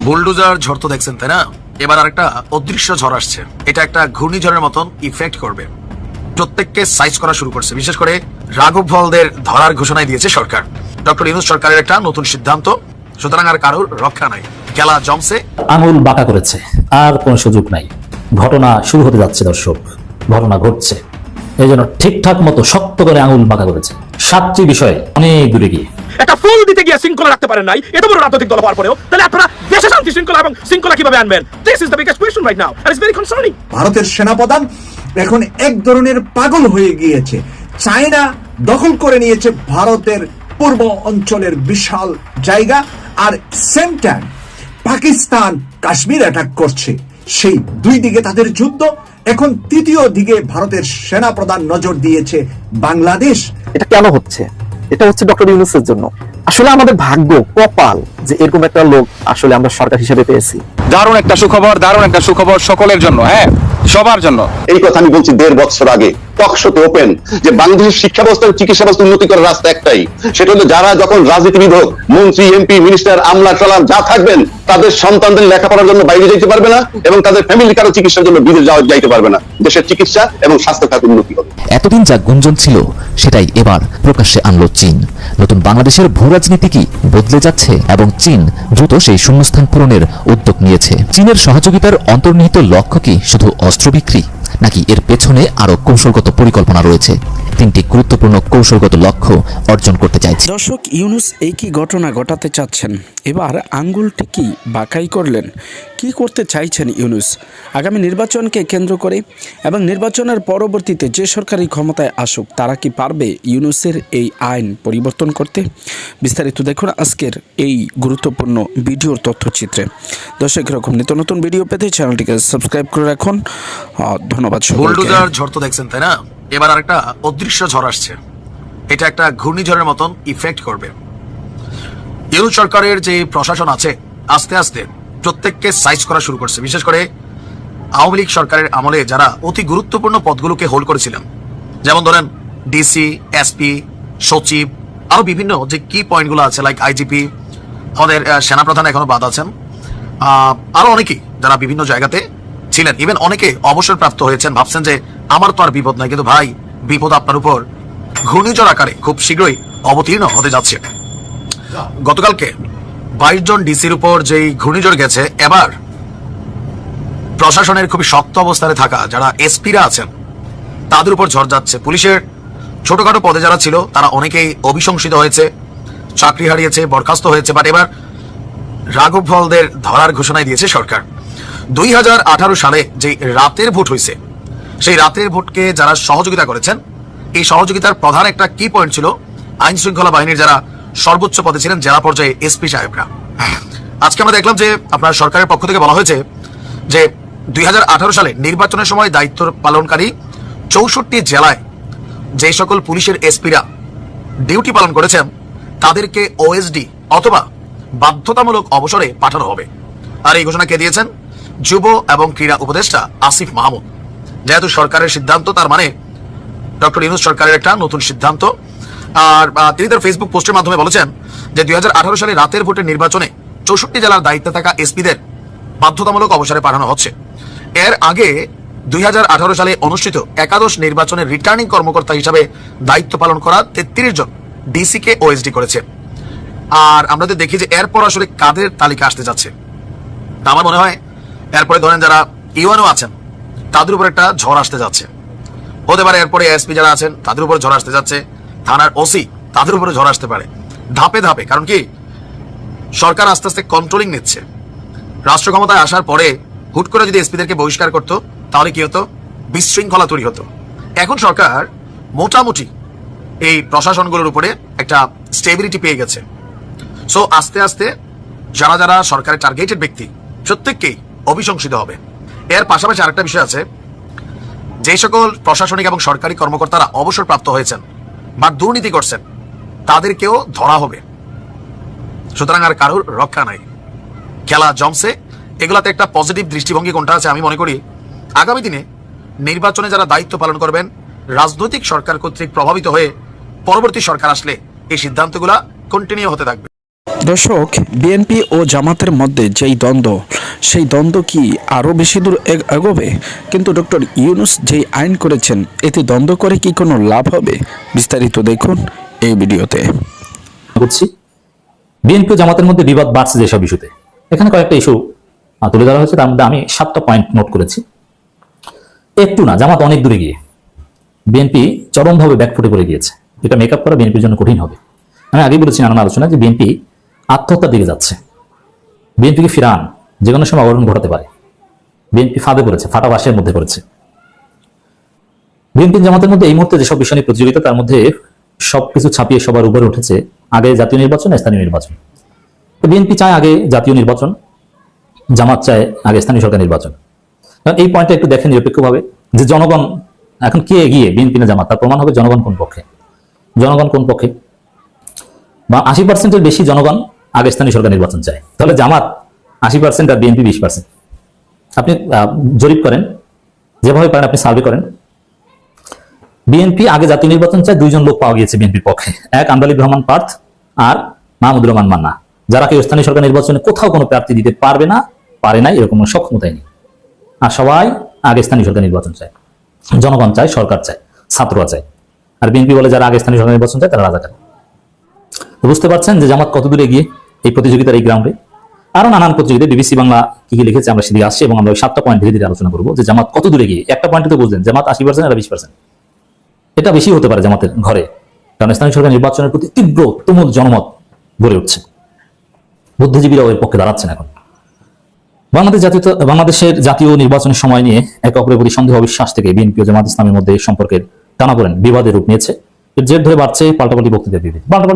Bulldozer ঝড় তো দেখছেন তাই না? এবার আরেকটা অদৃশ্য ঝড় আসছে। এটা একটা ঘূর্ণিঝড়ের মতন ইফেক্ট করবে, প্রত্যেককে সাইজ করা শুরু করছে। বিশেষ করে রাঘব বোয়ালদের ধরার ঘোষণায় দিয়েছে সরকার। ডক্টর ইউনূস সরকারের একটা নতুন সিদ্ধান্ত, সুতরাং আর কারোর রক্ষা নাই। খেলা জমছে, আঙুল বাঁকা করেছে, আর কোনো সুযোগ নাই। ঘটনা শুরু হতে যাচ্ছে দর্শক, ঘটনা ঘটছে, এই জন্য ঠিকঠাক মতো শক্ত করে আঙুল বাঁকা করেছে। 7টি বিষয়ে অনেক দূরে গিয়ে একটা ফুল দিতে গিয়ে শৃঙ্খলা রাখতে পারেন নাই, এত বড় রাজনৈতিক দল হওয়ার পরেও, তাহলে আপনারা দেশে শান্তি শৃঙ্খলা এবং শৃঙ্খলা কিভাবে আনবেন? This is the biggest question right now and it's very concerning. ভারতের সেনাপ্রধান এখন এক ধরনের পাগল হয়ে গিয়েছে। চায়না দখল করে নিয়েছে ভারতের পূর্ব অঞ্চলের বিশাল জায়গা, আর same time Pakistan Kashmir attack করছে। সেই দুই দিকে তাদের যুদ্ধ। এখন তৃতীয় দিকে ভারতের সেনাপ্রধান নজর দিয়েছে বাংলাদেশ। এটা কেন হচ্ছে? এটা হচ্ছে ডক্টর ইউনূসের জন্য। আসলে আমাদের ভাগ্য, কপাল যে এরকম একটা লোক আসলে আমরা সরকার হিসেবে পেয়েছি। দারুণ একটা সুখবর সকলের জন্য, হ্যাঁ, সবার জন্য। এই কথা আমি বলছি 1.5 বছর আগে টকশোতে ওপেন, যে বাংলাদেশের শিক্ষা ব্যবস্থা চিকিৎসা ব্যবস্থা উন্নতি করার রাস্তা একটাই, সেটা হলো যারা যখন রাজনীতিবিদ হোক, মন্ত্রী, এমপি, মিনিস্টার, আমলা চালাম যা থাকবেন, তাদের সন্তানদের লেখাপড়ার জন্য বাইরে যেতে পারবে না এবং তাদের ফ্যামিলি কারো চিকিৎসার জন্য বিদেশ যাইতে পারবে না। দেশের চিকিৎসা এবং স্বাস্থ্য খাত উন্নতি হবে। এতদিন যা গুঞ্জন ছিল সেটাই এবার প্রকাশ্যে আনলো চীন। নতুন বাংলাদেশের ভূ রাজনীতি কি বদলে যাচ্ছে এবং চীন দ্রুত সেই শূন্যস্থান পূরণের উদ্যোগ নিয়েছে। চীনের সহযোগিতার অন্তর্নিহিত লক্ষ্য কি শুধু অস্ত্র বিক্রি, নাকি এর পেছনে আরো কৌশলগত পরিকল্পনা রয়েছে? 3টি গুরুত্বপূর্ণ কৌশলগত লক্ষ্য অর্জন করতে চাইছে। দর্শক, ইউনূস এই কি ঘটনা ঘটাতে চাচ্ছেন? এবার আঙ্গুলটি কি বাঁকাই করলেন? কি করতে চাইছেন ইউনূস আগামী নির্বাচনকে কেন্দ্র করে? এবং নির্বাচনের পরবর্তীতে যে সরকারি ক্ষমতায় আসুক, তারা কি পারবে ইউনূসের এই আইন পরিবর্তন করতে? বিস্তারিত দেখুন আজকের এই গুরুত্বপূর্ণ ভিডিওর তথ্যচিত্রে। দর্শক, এরকম নিত্য নতুন ভিডিও পেতে চ্যানেলটিকে সাবস্ক্রাইব করে রাখুন। ধন্যবাদ। বুলডোজার ঝড় তো দেখছেন তাই না? এবার আরেকটা অদৃশ্য ঝড় আসছে। এটা একটা ঘূর্ণিঝড়ের মতন ইফেক্ট করবে। ইউনূস সরকারের যে প্রশাসন আছে, আস্তে আস্তে প্রত্যেককে সাইজ করা শুরু করছে। বিশেষ করে আওয়ামী লীগ সরকারের আমলে যারা অতি গুরুত্বপূর্ণ পদগুলোকে হোল্ড করেছিলেন, যেমন ধরেন ডিসি, এসপি, সচিব, আরো বিভিন্ন যে কি পয়েন্টগুলো আছে, লাইক আইজিপি, আমাদের সেনাপ্রধান এখনো বাদ আছেন, আরো অনেকেই যারা বিভিন্ন জায়গাতে ছিলেন। ইভেন অনেকে অবসরপ্রাপ্ত হয়েছেন, ভাবছেন যে আমার তো আর বিপদ নাই, কিন্তু ভাই, বিপদ আপনার উপর ঘূর্ণিঝড় আকারে খুব শীঘ্রই অবতীর্ণ হতে যাচ্ছে। গতকালকে 22 জন ডিসির উপর যেই ঘূর্ণিঝড় গেছে, এবার প্রশাসনের খুবই শক্ত অবস্থানে থাকা যারা এসপিরা আছেন, তাদের উপর ঝড় যাচ্ছে। পুলিশের ছোটখাটো পদে যারা ছিল, তারা অনেকেই অভিশংসিত হয়েছে, চাকরি হারিয়েছে, বরখাস্ত হয়েছে। বাট এবার রাঘব বোয়ালদের ধরার ঘোষণায় দিয়েছে সরকার। 2018 সালে যে রাতের ভোট হয়েছে, সেই রাতের ভোটকে যারা সহযোগিতা করেছেন, এই সহযোগিতার প্রধান একটা কি পয়েন্ট ছিল আইন শৃঙ্খলা বাহিনীর যারা সর্বোচ্চ পদে ছিলেন, জেলা পর্যায়ে এসপি সাহেবরা। আজকে আমরা দেখলাম যে আপনার সরকারের পক্ষ থেকে বলা হয়েছে যে 2018 সালে নির্বাচনের সময় দায়িত্ব পালনকারী 64 জেলায় যে সকল পুলিশের এসপিরা ডিউটি পালন করেছেন, তাদেরকে ওএসডি অথবা বাধ্যতামূলক অবসরে পাঠানো হবে। আর এই ঘোষণা কে দিয়েছেন? যুব এবং ক্রীড়া উপদেষ্টা আসিফ মাহমুদ। যেহেতু সরকারের সিদ্ধান্ত, তার মানে ডক্টর ইউনূস সরকারের একটা নতুন সিদ্ধান্ত। আর তিনি তার ফেসবুক পোস্টের মাধ্যমে বলেছেন যে 2018 সালে রাতের ভোটের নির্বাচনে 64 জেলার দায়িত্বে থাকা এসপিদের বাধ্যতামূলক অবসরে পাঠানো হচ্ছে। এর আগে 2018 সালে অনুষ্ঠিত একাদশ নির্বাচনের রিটার্নিং কর্মকর্তা হিসাবে দায়িত্ব পালন করা 33 জন ডিসি কে ওএসডি করেছে। আর আমরা তো দেখি যে এরপর আসলে কাদের তালিকা আসতে যাচ্ছে। আমার মনে হয় এরপরে ধরেন যারা ইউএনও আছেন, তাদের উপর একটা ঝড় আসতে যাচ্ছে। হতে পারে এরপরে এসপি যারা আছেন, তাদের উপর ঝড় আসতে যাচ্ছে। থানার ওসি, তাদের উপরে ঝড় আসতে পারে ধাপে ধাপে। কারণ কি, সরকার আস্তে আস্তে কন্ট্রোলিং নিচ্ছে। রাষ্ট্র ক্ষমতায় আসার পরে হুট করে যদি এসপিদেরকে বহিষ্কার করতো, তাহলে কি হতো? বিশৃঙ্খলা তৈরি হতো। এখন সরকার মোটামুটি এই প্রশাসনগুলোর উপরে একটা স্টেবিলিটি পেয়ে গেছে। সো আস্তে আস্তে যারা যারা সরকারের টার্গেটেড ব্যক্তি, প্রত্যেককেই অভিশংসিত হবে। এর পাশাপাশি আরেকটা বিষয় আছে, যে সকল প্রশাসনিক এবং সরকারি কর্মকর্তারা অবসরপ্রাপ্ত হয়েছেন বা দুর্নীতি করছেন, তাদেরকেও ধরা হবে। সুতরাং আর কারোর রক্ষা নাই। খেলা জমছে। এগুলাতে একটা পজিটিভ দৃষ্টিভঙ্গি কোনটা আছে? আমি মনে করি আগামী দিনে নির্বাচনে যারা দায়িত্ব পালন করবেন, রাজনৈতিক সরকার কর্তৃক প্রভাবিত হয়ে পরবর্তী সরকার আসলে এই সিদ্ধান্তগুলা কন্টিনিউ হতে থাকবে। দর্শক, বিএনপি ও জামাতের মধ্যে যেই দ্বন্দ্ব, সেই দ্বন্দ্ব কি আরও বেশি দূর এগোবে? কিন্তু ডক্টর ইউনূস যেই আইন করেছেন, এতে দ্বন্দ্ব করে কি কোনো লাভ হবে? বিস্তারিত দেখুন এই ভিডিওতে। করছি বিএনপি ও জামাতের মধ্যে বিবাদ বাড়ছে যেসব ইস্যুতে, এখানে কয়েকটা ইস্যু তুলে ধরা হয়েছে। তার মধ্যে আমি 7টা পয়েন্ট নোট করেছি। একটু না, জামাত অনেক দূরে গিয়ে বিএনপি চরমভাবে ব্যাকফুটে করে গিয়েছে। এটা মেকআপ করা বিএনপির জন্য কঠিন হবে। আমি আগেই বলেছি নানান আলোচনা যে বিএনপি আত্মহত্যার দিকে যাচ্ছে। বিএনপিকে ফিরান, যে কোনো সময় অবরোধ ঘটাতে পারে। বিএনপি ফাঁদে পড়েছে, ফাটা বাঁশের মধ্যে পড়েছে। বিএনপি জামাতের মধ্যে এই মুহূর্তে যেসব বিষয় নিয়ে প্রতিযোগিতা, তার মধ্যে সবকিছু ছাপিয়ে সবার উপরে উঠেছে আগে জাতীয় নির্বাচন, স্থানীয় নির্বাচন। বিএনপি চায় আগে জাতীয় নির্বাচন, জামাত চায় আগে স্থানীয় সরকার নির্বাচন। এই পয়েন্টটা একটু দেখেন নিরপেক্ষভাবে, যে জনগণ এখন কে এগিয়ে, বিএনপি না জামাত, তার প্রমাণ হবে জনগণ কোন পক্ষে। জনগণ কোন পক্ষে? বা 80%-এর বেশি জনগণ আগে স্থানীয় সরকার নির্বাচন চায়। তাহলে জামাত 80% আর বিএনপি 20%। আপনি জরিপ করেন, যেভাবে পারেন আপনি সার্ভে করেন। বিএনপি আগে জাতীয় নির্বাচন চায়, 2 জন লোক পাওয়া গিয়েছে বিএনপির পক্ষে, এক আন্দালিব রহমান পার্থ আর মাহমুদুর রহমান মান্না, যারা কেউ স্থানীয় সরকার নির্বাচনে কোথাও কোনো প্রার্থী দিতে পারবে না, পারে না, এরকম কোনো সক্ষমতাই নেই। আর সবাই আগে স্থানীয় সরকার নির্বাচন চায়। জনগণ চায়, সরকার চায়, ছাত্ররা চায়। আর বিএনপি বলে যারা আগে স্থানীয় সরকার নির্বাচন চায় তারা রাজাকার। বুঝতে পারছেন যে জামাত কত দূরে গিয়ে এই প্রতিযোগিতার এই গ্রাউন্ডে। আরো নানান প্রতিযোগিতা বিবিসি বাংলা কি লিখেছে আমরা সেদিকে আসছি, এবং আমরা ওই 7টা পয়েন্ট ধীরে ধীরে আলোচনা করবো যে জামাত কত দূরে গিয়ে। একটা পয়েন্টে তো বুঝলেন জামাত 80% আর 20%, এটা বেশি হতে পারে জামাতের ঘরে, কারণ স্থানীয় সরকার নির্বাচনের প্রতি তীব্র তুমুল জনমত গড়ে উঠছে। বুদ্ধিজীবীরাও এর পক্ষে দাঁড়াচ্ছেন এখন। বাংলাদেশের জাতীয় নির্বাচনের সময় নিয়ে একে অপরের প্রতি সন্দেহ অবিশ্বাস থেকে বিএনপি ও জামাত ইসলামের মধ্যে সম্পর্কের টানাপোড়েন বিবাদের রূপ নিয়েছে। এর জের ধরে বাড়ছে পাল্টাপাল্টি বক্তৃতার বিবৃতি।